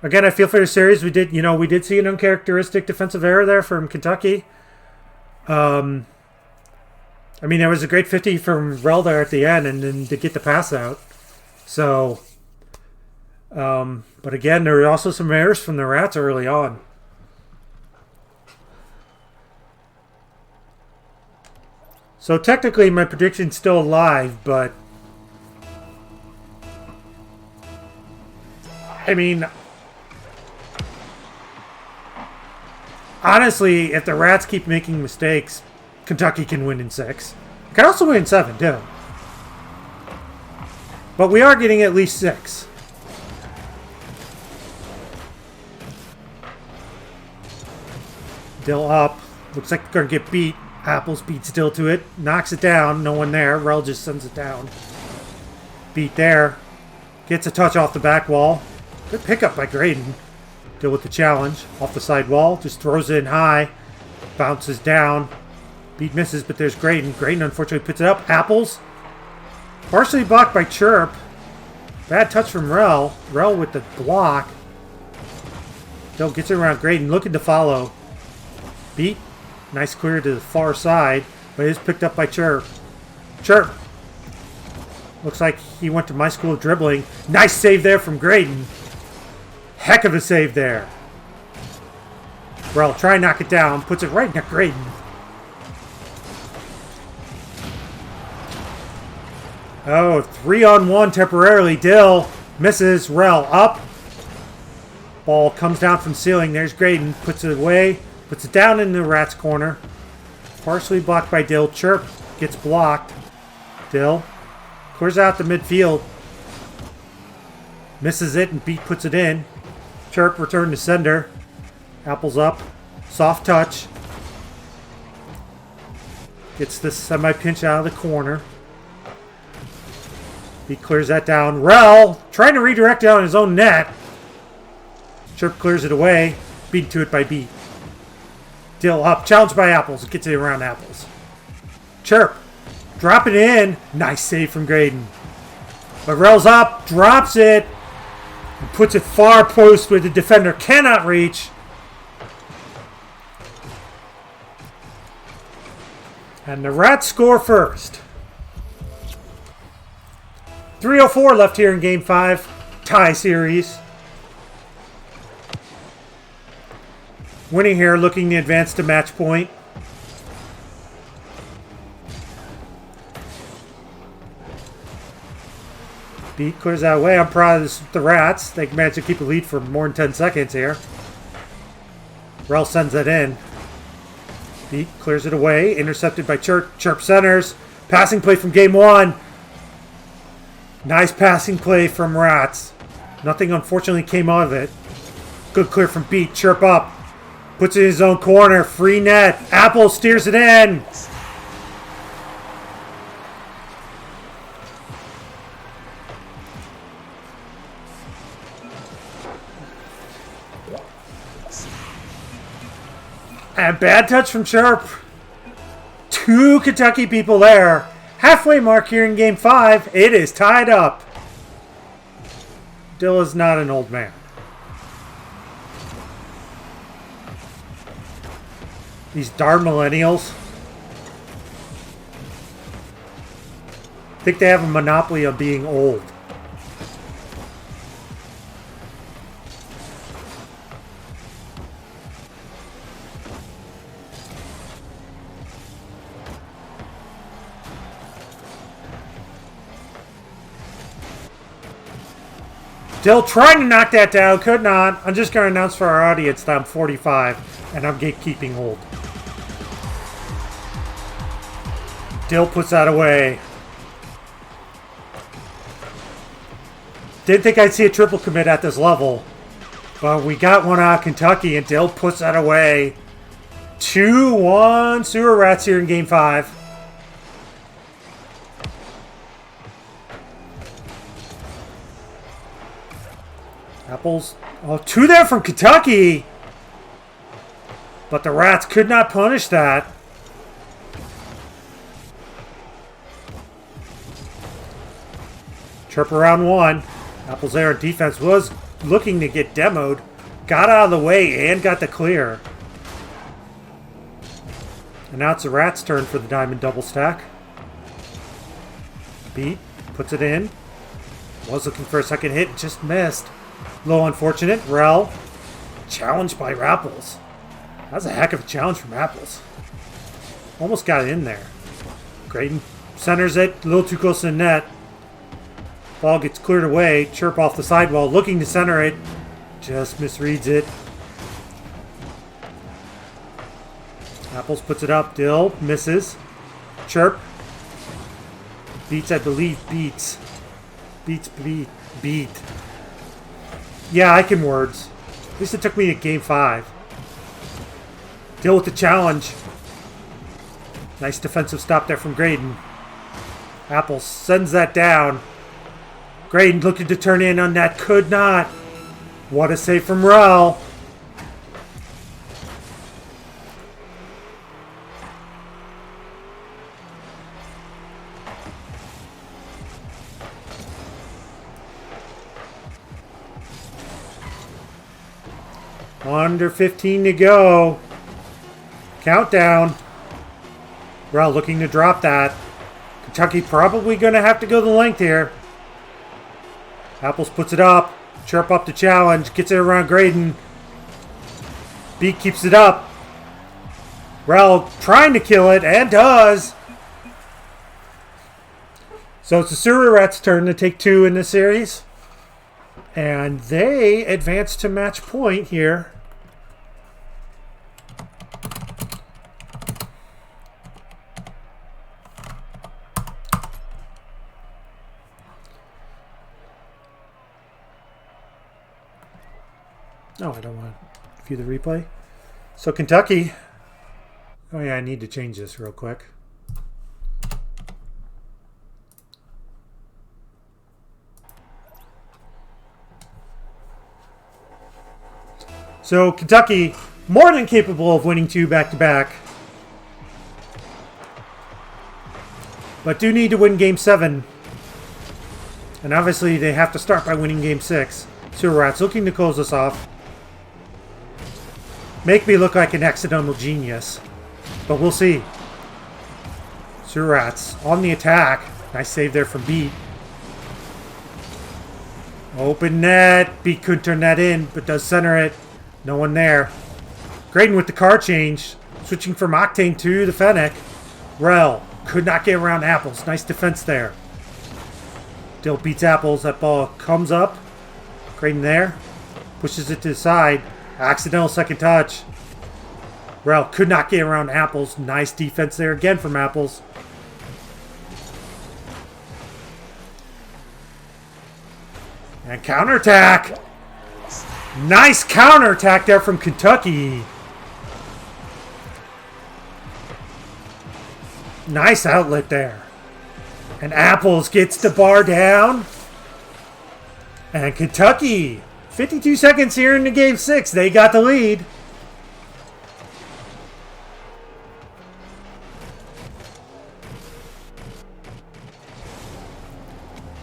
Again, I feel for the series we did see an uncharacteristic defensive error there from Kentucky. I mean, there was a great 50 from Rel there at the end and then to get the pass out. So, but again, there were also some errors from the Rats early on. So technically my prediction's still alive, but I mean, honestly, if the Rats keep making mistakes, Kentucky can win in 6. Can also win in 7 too. But we are getting at least 6. Dill up. Looks like they're going to get beat. Apples beats Dill to it. Knocks it down. No one there. Rel just sends it down. Beat there. Gets a touch off the back wall. Good pickup by Graydon. Dill with the challenge. Off the side wall. Just throws it in high. Bounces down. Beat misses, but there's Graydon. Graydon unfortunately puts it up. Apples. Partially blocked by Chirp. Bad touch from Rel. Rel with the block. Dill gets it around Graydon. Looking to follow. Beat. Nice clear to the far side. But it is picked up by Chirp. Chirp. Looks like he went to my school of dribbling. Nice save there from Graydon. Heck of a save there. Rel try and knock it down. Puts it right near Graydon. Oh, 3-on-1 temporarily. Dill misses. Rel up. Ball comes down from ceiling. There's Graydon. Puts it away. Puts it down in the Rats' corner. Partially blocked by Dill. Chirp gets blocked. Dill clears out the midfield. Misses it and Beat puts it in. Chirp return to sender. Apples up. Soft touch. Gets this semi-pinch out of the corner. Beat clears that down. Rel trying to redirect it on his own net. Chirp clears it away. Beat to it by Beat. Dill up. Challenged by Apples. Gets it around Apples. Chirp. Drop it in. Nice save from Graydon. But Rel's up. Drops it. And puts it far post where the defender cannot reach. And the Rats score first. 3:04 left here in Game 5. Tie series. Winning here, looking to advance to match point. Beat clears that away. I'm proud of the Rats. They managed to keep a lead for more than 10 seconds here. Rel sends that in. Beat clears it away. Intercepted by Chirp. Chirp centers. Passing play from Game 1. Nice passing play from Rats. Nothing unfortunately came out of it. Good clear from Beat. Chirp up. Puts it in his own corner. Free net. Apple steers it in. And bad touch from Chirp. 2 Kentucky people there. Halfway mark here in Game 5. It is tied up. Dill is not an old man. These darn millennials. Think they have a monopoly of being old. Dill trying to knock that down, could not. I'm just going to announce for our audience that I'm 45 and I'm gatekeeping old. Dill puts that away. Didn't think I'd see a triple commit at this level. But we got one out of Kentucky and Dill puts that away. 2-1 Sewer Rats here in Game 5. Apples. Oh, 2 there from Kentucky. But the Rats could not punish that. Chirp around 1. Apples there. Defense was looking to get demoed. Got out of the way and got the clear. And now it's the Rats' turn for the diamond double stack. Beat. Puts it in. Was looking for a second hit. Just missed. Low unfortunate. Rel. Challenged by Apples. That was a heck of a challenge from Apples. Almost got it in there. Graydon centers it. A little too close to the net. Ball gets cleared away. Chirp off the sidewall. Looking to center it. Just misreads it. Apples puts it up. Dill misses. Chirp. Beats, I believe. Beats. Beat. Yeah, I can words. At least it took me to game 5. Dill with the challenge. Nice defensive stop there from Graydon. Apples sends that down. Graydon looking to turn in on that. Could not. What a save from Rel. Under 15 to go. Countdown. Rel looking to drop that. Kentucky probably going to have to go the length here. Apples puts it up. Chirp up the challenge. Gets it around Graydon. Beat keeps it up. Rel trying to kill it and does. So it's the Sewer Rats' turn to take 2 in this series. And they advance to match point here. No, I don't want to view the replay. So Kentucky. Oh yeah, I need to change this real quick. So Kentucky, more than capable of winning 2 back-to-back. But do need to win Game 7. And obviously they have to start by winning Game 6. Sewer Rats looking to close us off. Make me look like an accidental genius. But we'll see. Sewer Rats on the attack. Nice save there from Beat. Open net. Beat could turn that in, but does center it. No one there. Graydon with the car change. Switching from Octane to the Fennec. Rel could not get around Apples. Nice defense there. Dill beats Apples. That ball comes up. Graydon there. Pushes it to the side. Accidental second touch. Rel could not get around Apples. Nice defense there again from Apples. And counterattack. Nice counterattack there from Kentucky. Nice outlet there. And Apples gets the bar down. And Kentucky, 52 seconds here in the Game 6. They got the lead.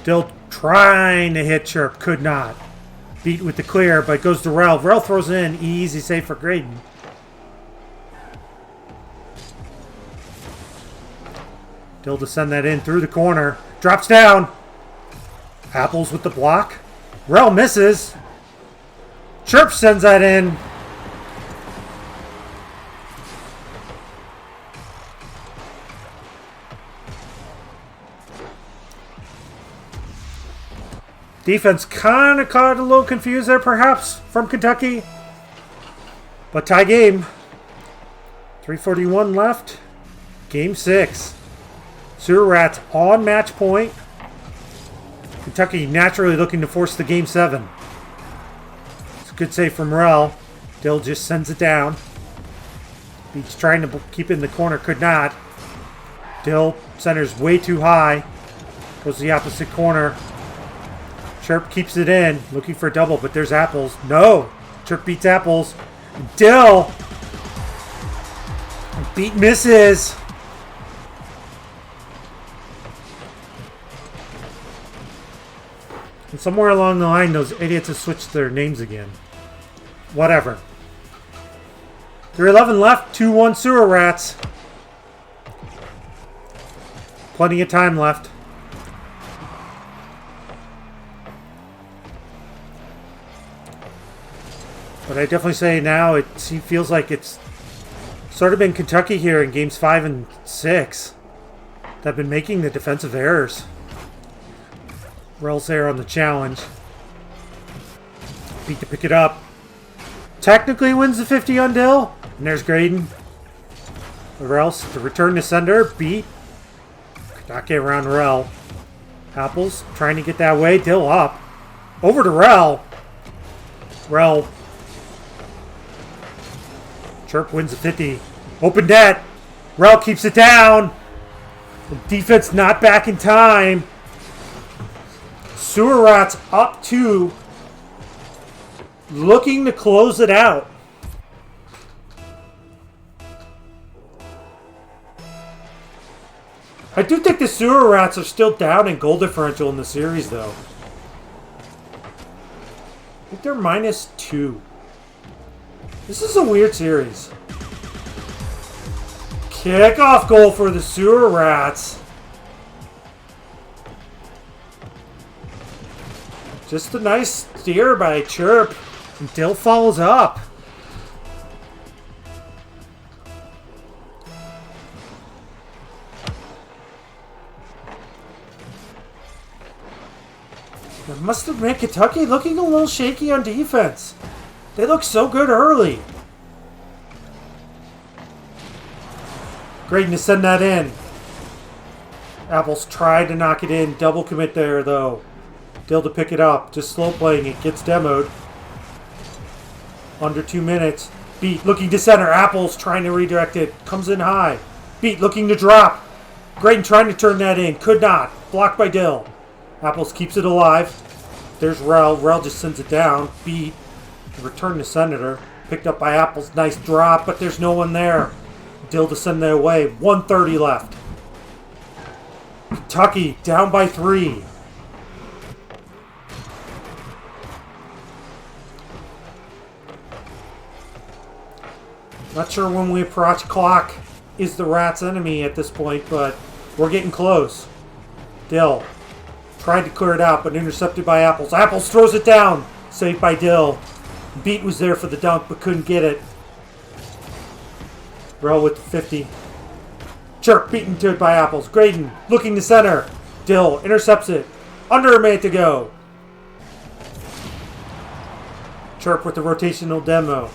Still trying to hit Chirp. Could not. Beat with the clear, but goes to Rel. Rel throws it in. Easy save for Graydon. Dill to send that in through the corner. Drops down. Apples with the block. Rel misses. Chirp sends that in. Defense kind of caught a little confused there, perhaps, from Kentucky. But tie game. 3:41 left. Game 6. Sewer Rats on match point. Kentucky naturally looking to force the Game 7. It's a good save from Rel. Dill just sends it down. Beats trying to keep it in the corner. Could not. Dill centers way too high. Goes to the opposite corner. Chirp keeps it in. Looking for a double, but there's Apples. No! Chirp beats Apples. Dill! Beat misses. And somewhere along the line, those idiots have switched their names again. Whatever. 3:11 left. 2-1 Sewer Rats. Plenty of time left. But I definitely say now it feels like it's sort of been Kentucky here in games 5 and 6. that have been making the defensive errors. Rel's there on the challenge. Beat to pick it up. Technically wins the 50 on Dill. And there's Graydon. Rel to return to sender. Beat. Could not get around Rel. Apples trying to get that way. Dill up. Over to Rel. Rel. Chirp wins the 50. Open net. Rel keeps it down. The defense not back in time. Sewer Rats up 2. Looking to close it out. I do think the Sewer Rats are still down in goal differential in the series, though. I think they're -2. This is a weird series. Kickoff goal for the Sewer Rats. Just a nice steer by Chirp. And Dill follows up. That must have made Kentucky looking a little shaky on defense. They look so good early. Graydon to send that in. Apples tried to knock it in. Double commit there, though. Dill to pick it up. Just slow playing it. Gets demoed. Under 2 minutes. Beat looking to center. Apples trying to redirect it. Comes in high. Beat looking to drop. Graydon trying to turn that in. Could not. Blocked by Dill. Apples keeps it alive. There's Rel. Rel just sends it down. Beat. Return to Senator. Picked up by Apples. Nice drop, but there's no one there. Dill to send that away. 1:30 left. Kentucky down by 3. Not sure when we approach clock is the Rats' enemy at this point, but we're getting close. Dill tried to clear it out, but intercepted by Apples. Apples throws it down. Saved by Dill. Beat was there for the dunk, but couldn't get it. Rel with the 50. Chirp beaten to it by Apples. Graydon looking to center. Dill intercepts it. Under a minute to go. Chirp with the rotational demo.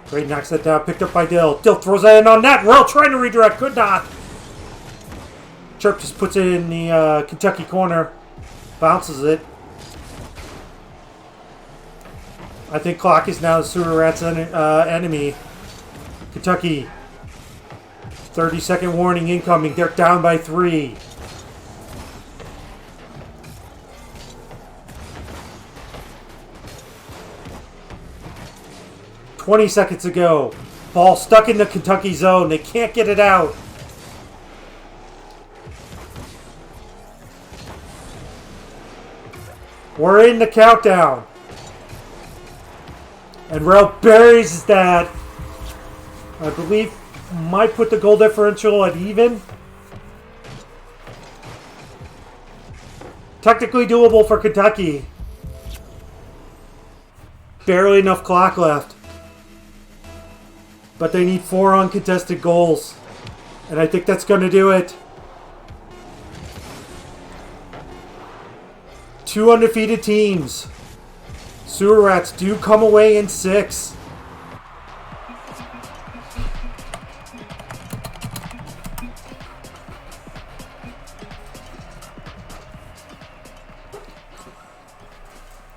Graydon knocks that down. Picked up by Dill. Dill throws that in on net. Rel trying to redirect. Could not. Chirp just puts it in the Kentucky corner. Bounces it. I think clock is now the Sewer Rats' enemy. Kentucky. 30-second warning incoming. They're down by 3. "20 seconds to go. Ball stuck in the Kentucky zone. They can't get it out. We're in the countdown. And Rel buries that. I believe might put the goal differential at even. Technically doable for Kentucky. Barely enough clock left. But they need 4 uncontested goals. And I think that's going to do it. 2 undefeated teams. Sewer Rats do come away in 6.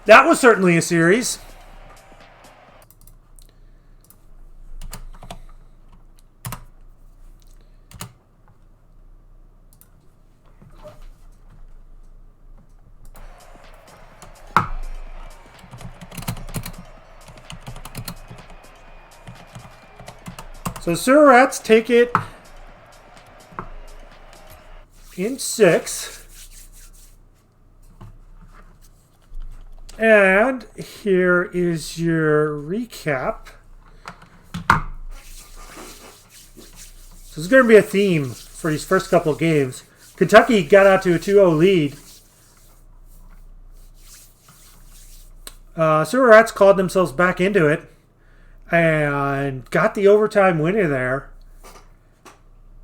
That was certainly a series. So Sewer Rats take it in 6. And here is your recap. So this is going to be a theme for these first couple of games. Kentucky got out to a 2-0 lead. Sewer Rats called themselves back into it and got the overtime winner there.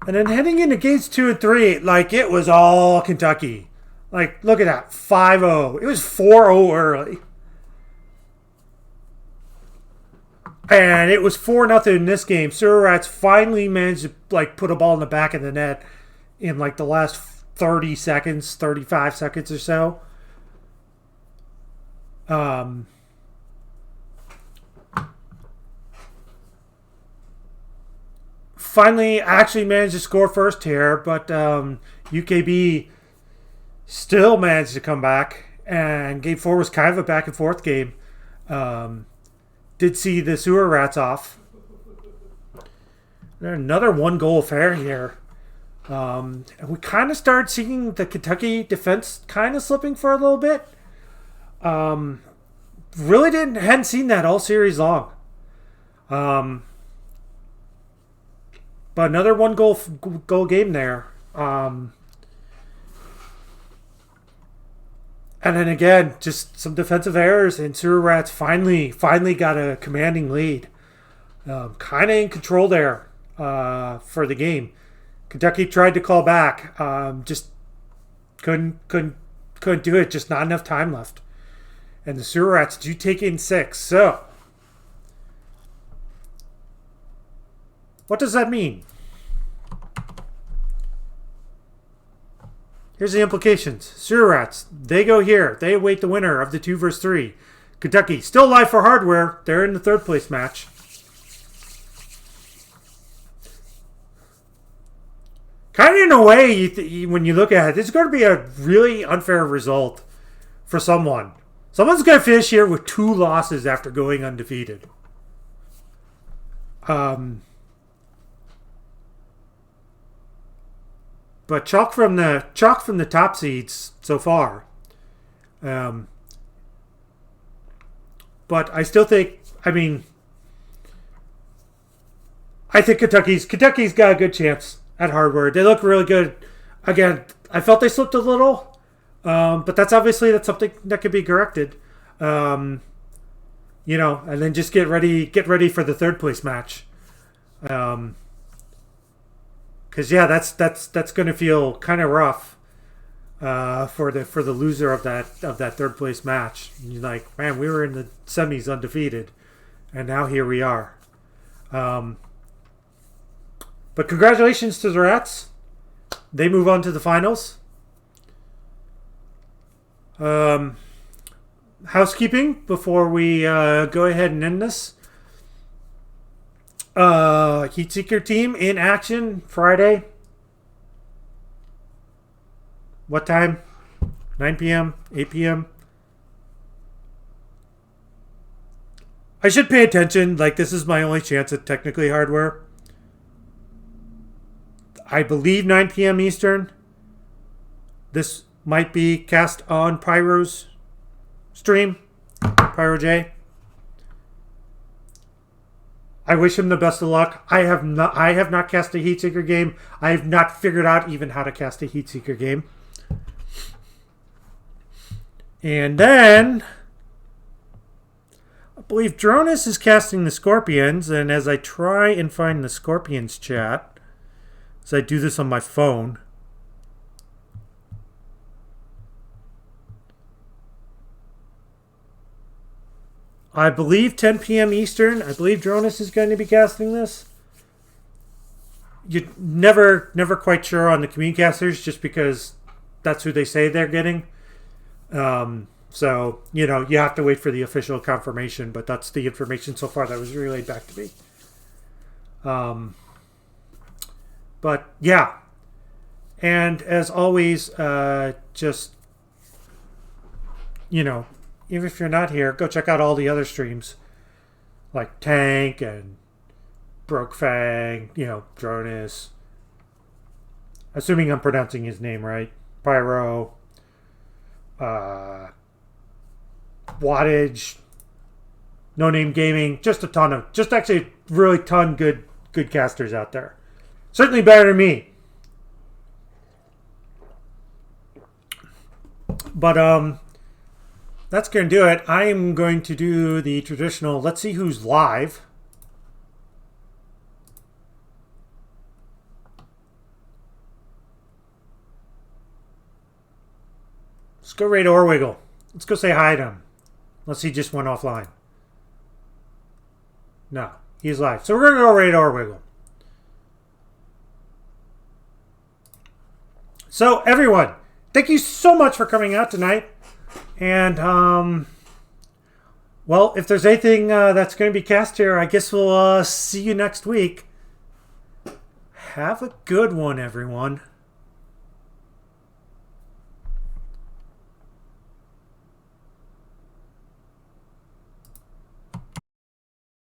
And then heading into games 2 and 3, like, it was all Kentucky. Like, look at that, 5-0. It was 4-0 early. And it was 4-0 in this game. Sewer Rats finally managed to, like, put a ball in the back of the net in, like, the last 30 seconds, 35 seconds or so. Finally, actually managed to score first here, but UKB still managed to come back, and game 4 was kind of a back and forth game. Did see the Sewer Rats off. Another 1-goal affair here. And we kind of started seeing the Kentucky defense kind of slipping for a little bit. Really hadn't seen that all series long. But another 1-goal game there. And then again, just some defensive errors, and Sewer Rats finally got a commanding lead. Kind of in control there for the game. Kentucky tried to call back, just couldn't do it. Just not enough time left, and the Sewer Rats do take in 6. So, what does that mean? Here's the implications. Sewer Rats, they go here. They await the winner of the 2 versus 3. Kentucky, still live for hardware. They're in the 3rd place match. Kind of in a way, when you look at it, this is going to be a really unfair result for someone. Someone's going to finish here with 2 losses after going undefeated. But chalk from the top seeds so far. But I still think, I think Kentucky's got a good chance at hardware. They look really good. Again, I felt they slipped a little, but that's something that could be corrected. And then just get ready for the 3rd place match. Because that's going to feel kind of rough for the loser of that 3rd place match. And you're like, man, we were in the semis undefeated, and now here we are. But congratulations to the Rats. They move on to the finals. Housekeeping before we go ahead and end this. Heatseeker team in action Friday. What time? 9 p.m., 8 p.m. I should pay attention. Like, this is my only chance at technically hardware. I believe 9 p.m. Eastern. This might be cast on Pyro's stream. Pyro J. I wish him the best of luck. I have not cast a Heatseeker game. I have not figured out even how to cast a Heatseeker game. And then I believe Dronus is casting the Scorpions, and as I try and find the Scorpions chat, as I do this on my phone, I believe 10 p.m. Eastern. I believe Dronus is going to be casting this. You're never quite sure on the communicasters, just because that's who they say they're getting. So, you have to wait for the official confirmation, but that's the information so far that was relayed back to me. But, yeah. And as always, just, even if you're not here, go check out all the other streams. Like Tank and Brokefang, Dronus. Assuming I'm pronouncing his name right. Pyro. Wattage. No Name Gaming. Just actually really ton good casters out there. Certainly better than me. But, that's going to do it. I am going to do the traditional, let's see who's live. Let's go raid Orwiggle. Let's go say hi to him. Unless he just went offline. No, he's live. So we're going to go raid Orwiggle. So everyone, thank you so much for coming out tonight. And, well, if there's anything that's going to be cast here, I guess we'll see you next week. Have a good one, everyone.